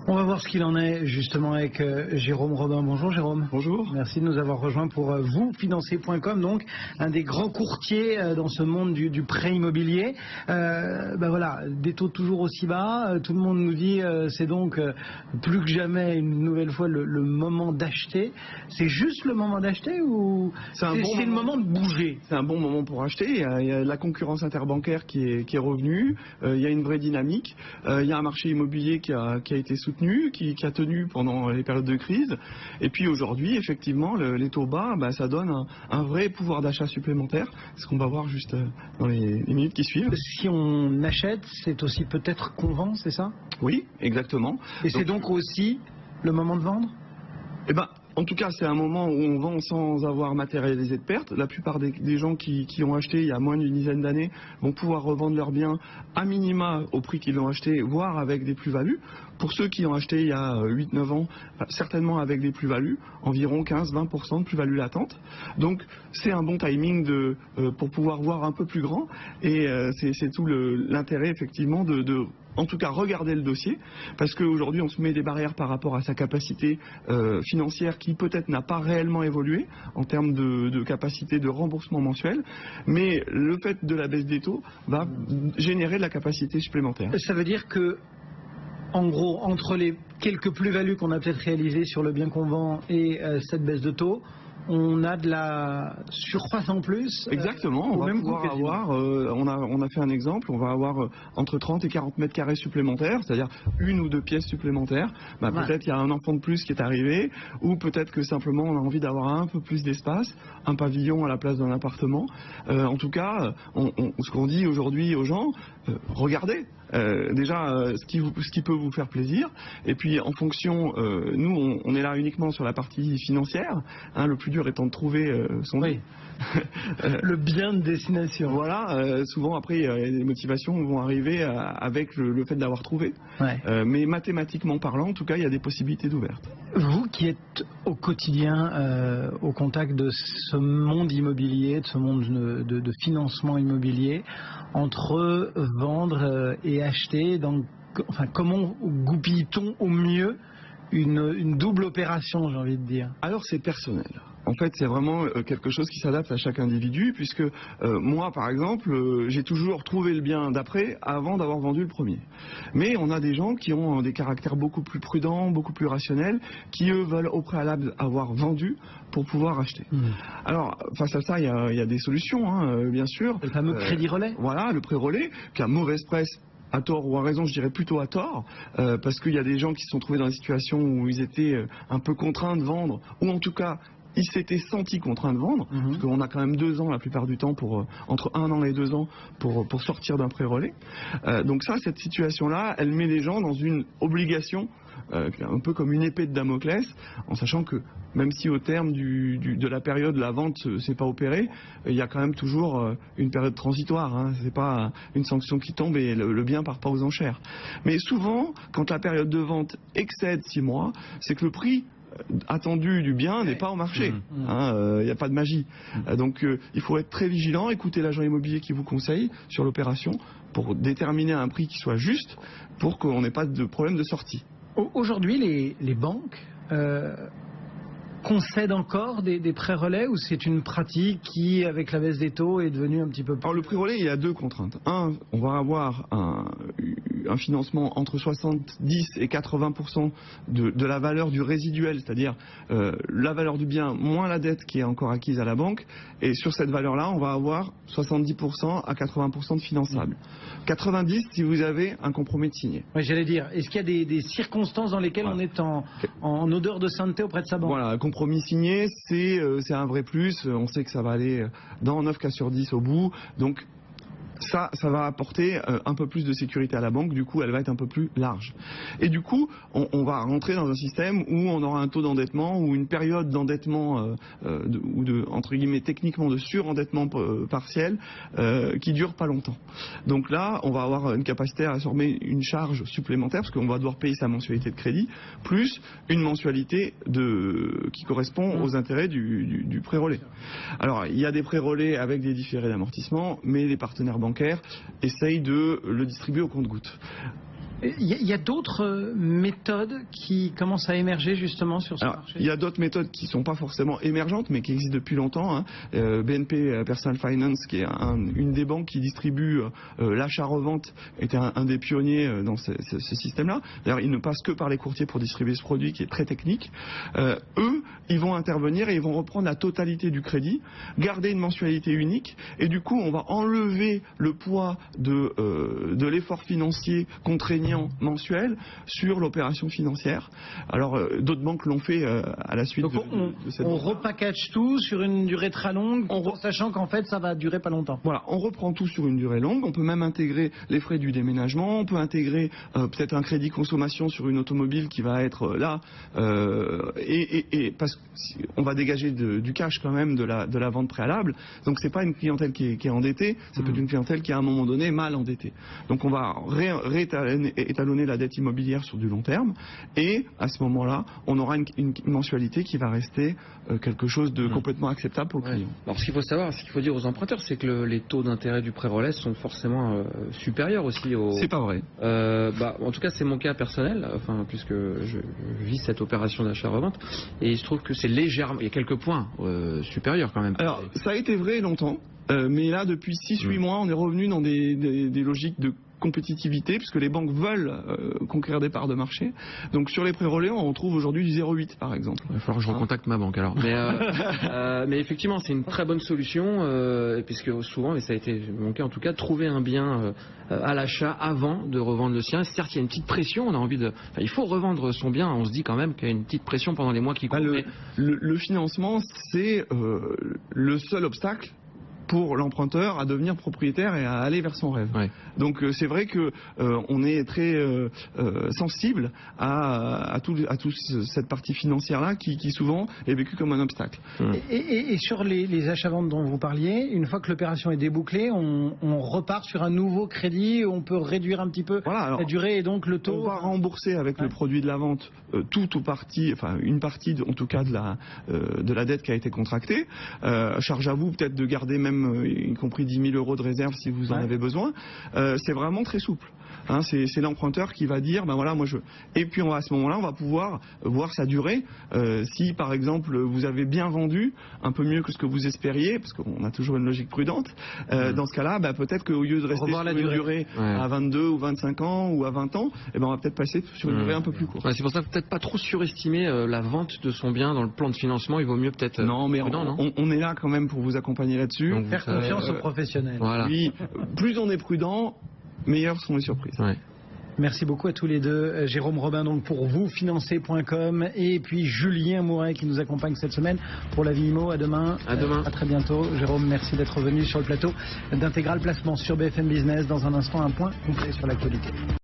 On va voir ce qu'il en est justement avec Jérôme Robin. Bonjour Jérôme. Bonjour. Merci de nous avoir rejoints pour vousfinancer.com, donc un des grands courtiers dans ce monde du prêt immobilier. Voilà, des taux toujours aussi bas. Tout le monde nous dit c'est donc plus que jamais une nouvelle fois le moment d'acheter. C'est juste le moment d'acheter ou c'est le moment de bouger? C'est un bon moment pour acheter. Il y a la concurrence interbancaire qui est revenue. Il y a une vraie dynamique. Il y a un marché immobilier qui a été soutenu, qui a tenu pendant les périodes de crise. Et puis aujourd'hui, effectivement, les taux bas, ça donne un vrai pouvoir d'achat supplémentaire. Ce qu'on va voir juste dans les minutes qui suivent. Si on achète, c'est aussi peut-être qu'on vend, c'est ça? Oui, exactement. Et c'est donc aussi le moment de vendre? En tout cas, c'est un moment où on vend sans avoir matérialisé de perte. La plupart des gens qui ont acheté il y a moins d'une dizaine d'années vont pouvoir revendre leurs biens à minima au prix qu'ils l'ont acheté, voire avec des plus-values. Pour ceux qui ont acheté il y a 8-9 ans, certainement avec des plus-values, environ 15-20% de plus-value latente. Donc c'est un bon timing pour pouvoir voir un peu plus grand. Et c'est tout l'intérêt effectivement de en tout cas regarder le dossier, parce qu'aujourd'hui on se met des barrières par rapport à sa capacité financière qui peut-être n'a pas réellement évolué en termes de capacité de remboursement mensuel, mais le fait de la baisse des taux va générer de la capacité supplémentaire. Ça veut dire que, en gros, entre les quelques plus-values qu'on a peut-être réalisées sur le bien qu'on vend et cette baisse de taux, on a de la surface en plus. Exactement, on va pouvoir avoir, on a fait un exemple, on va avoir entre 30 et 40 mètres carrés supplémentaires, c'est-à-dire une ou deux pièces supplémentaires. Peut-être il y a un enfant de plus qui est arrivé, ou peut-être que simplement on a envie d'avoir un peu plus d'espace, un pavillon à la place d'un appartement. En tout cas, ce qu'on dit aujourd'hui aux gens, regardez. Déjà ce qui peut vous faire plaisir, et puis en fonction, nous on est là uniquement sur la partie financière, le plus dur étant de trouver son oui. Le bien de destination. Voilà, souvent après les motivations vont arriver avec le fait d'avoir trouvé, mais mathématiquement parlant, en tout cas il y a des possibilités d'ouvertes. Vous qui êtes au quotidien au contact de ce monde immobilier, de ce monde de financement immobilier, entre vendre et acheter, comment goupille-t-on au mieux une double opération, j'ai envie de dire? Alors c'est personnel. En fait, c'est vraiment quelque chose qui s'adapte à chaque individu, puisque moi, par exemple, j'ai toujours trouvé le bien d'après avant d'avoir vendu le premier. Mais on a des gens qui ont des caractères beaucoup plus prudents, beaucoup plus rationnels, qui eux veulent au préalable avoir vendu pour pouvoir acheter. Alors, face à ça, il y a des solutions, bien sûr. Le fameux crédit relais. Voilà, le prêt relais, qui a mauvaise presse. À tort ou à raison, je dirais plutôt à tort, parce qu'il y a des gens qui se sont trouvés dans des situations où ils étaient un peu contraints de vendre, ou en tout cas ils s'étaient sentis contraints de vendre, parce qu'on a quand même 2 ans la plupart du temps, entre 1 an et 2 ans pour sortir d'un prêt relais. Donc cette situation-là, elle met les gens dans une obligation, un peu comme une épée de Damoclès, en sachant que même si au terme de la période la vente s'est pas opérée, il y a quand même toujours une période transitoire. C'est pas une sanction qui tombe et le bien part pas aux enchères. Mais souvent, quand la période de vente excède 6 mois, c'est que le prix attendu du bien n'est pas au marché. Il n'y a pas de magie. Donc il faut être très vigilant, écouter l'agent immobilier qui vous conseille sur l'opération pour déterminer un prix qui soit juste, pour qu'on n'ait pas de problème de sortie. Aujourd'hui, les banques concèdent encore des prêts relais, ou c'est une pratique qui, avec la baisse des taux, est devenue un petit peu plus... Alors le prêt relais, il y a 2 contraintes. On va avoir un financement entre 70 et 80% de la valeur du résiduel, c'est-à-dire la valeur du bien moins la dette qui est encore acquise à la banque, et sur cette valeur-là, on va avoir 70% à 80% de finançable. 90% si vous avez un compromis de signé. Oui, j'allais dire, est-ce qu'il y a des circonstances dans lesquelles on est en odeur de sainteté auprès de sa banque? Voilà, un compromis signé, c'est un vrai plus, on sait que ça va aller dans 9 cas sur 10 au bout, donc ça va apporter un peu plus de sécurité à la banque, du coup elle va être un peu plus large. Et du coup, on va rentrer dans un système où on aura un taux d'endettement ou une période d'endettement ou entre guillemets techniquement de surendettement partiel qui dure pas longtemps. Donc là, on va avoir une capacité à absorber une charge supplémentaire parce qu'on va devoir payer sa mensualité de crédit plus une mensualité qui correspond aux intérêts du prêt relais. Alors, il y a des prêts relais avec des différés d'amortissement, mais les partenaires bancaires essayent de le distribuer au compte-gouttes. Il y a d'autres méthodes qui commencent à émerger justement sur ce marché. Il y a d'autres méthodes qui ne sont pas forcément émergentes, mais qui existent depuis longtemps. BNP Personal Finance, qui est une des banques qui distribue l'achat-revente, était un des pionniers dans ce système-là. D'ailleurs, ils ne passent que par les courtiers pour distribuer ce produit qui est très technique. Eux, ils vont intervenir et ils vont reprendre la totalité du crédit, garder une mensualité unique, et du coup, on va enlever le poids de l'effort financier contraignant mensuel sur l'opération financière. Alors, d'autres banques l'ont fait à la suite. Donc de cette repackage tout sur une durée très longue, sachant qu'en fait, ça va durer pas longtemps. Voilà, on reprend tout sur une durée longue. On peut même intégrer les frais du déménagement. On peut intégrer peut-être un crédit consommation sur une automobile qui va être là, et parce qu'on va dégager du cash quand même de la vente préalable. Donc, c'est pas une clientèle qui est endettée. Ça peut être une clientèle qui est à un moment donné mal endettée. Donc, on va étalonner la dette immobilière sur du long terme, et à ce moment-là, on aura une mensualité qui va rester quelque chose de complètement acceptable pour le client. Alors, ce qu'il faut savoir, ce qu'il faut dire aux emprunteurs, c'est que les taux d'intérêt du prêt relais sont forcément supérieurs aussi aux... C'est pas vrai. En tout cas, c'est mon cas personnel, puisque je vis cette opération d'achat-revente, et il se trouve que c'est légèrement, il y a quelques points supérieurs quand même. Alors, ça a été vrai longtemps, mais là, depuis 6-8 mois, on est revenu dans des logiques de compétitivité, puisque les banques veulent conquérir des parts de marché. Donc sur les prêts relais, on trouve aujourd'hui du 0,8 par exemple. Il va falloir que je recontacte ma banque alors. Mais effectivement, c'est une très bonne solution, puisque souvent, et ça a été mon cas en tout cas, trouver un bien à l'achat avant de revendre le sien. Certes, il y a une petite pression, on a envie de... il faut revendre son bien, on se dit quand même qu'il y a une petite pression pendant les mois qui courent. Le financement, c'est le seul obstacle pour l'emprunteur à devenir propriétaire et à aller vers son rêve. Ouais. Donc c'est vrai que on est très sensible à toute cette partie financière-là qui souvent est vécue comme un obstacle. Et sur les achats-ventes dont vous parliez, une fois que l'opération est débouclée, on repart sur un nouveau crédit, on peut réduire un petit peu la durée et donc le taux. On va rembourser avec le produit de la vente tout ou partie, une partie en tout cas de la dette qui a été contractée. Charge à vous peut-être de garder même y compris 10 000 € de réserve si vous en avez besoin. C'est vraiment très souple. C'est l'emprunteur qui va dire, et puis à ce moment-là, on va pouvoir voir sa durée. Si par exemple vous avez bien vendu, un peu mieux que ce que vous espériez, parce qu'on a toujours une logique prudente, dans ce cas-là, peut-être qu'au lieu de rester sur une durée à 22 ou 25 ans ou à 20 ans, on va peut-être passer sur une durée un peu plus courte. C'est pour ça qu'il ne faut peut-être pas trop surestimer la vente de son bien dans le plan de financement. Il vaut mieux peut-être... Non, mais on est là quand même pour vous accompagner là-dessus. Faire confiance aux professionnels. Voilà. Oui, plus on est prudent, meilleures sont les surprises. Ouais. Merci beaucoup à tous les deux. Jérôme Robin donc pour vousfinancer.com et puis Julien Mouret qui nous accompagne cette semaine pour la vie IMO. À demain. À demain. À très bientôt. Jérôme, merci d'être venu sur le plateau d'Intégral Placement sur BFM Business. Dans un instant, un point complet sur l'actualité.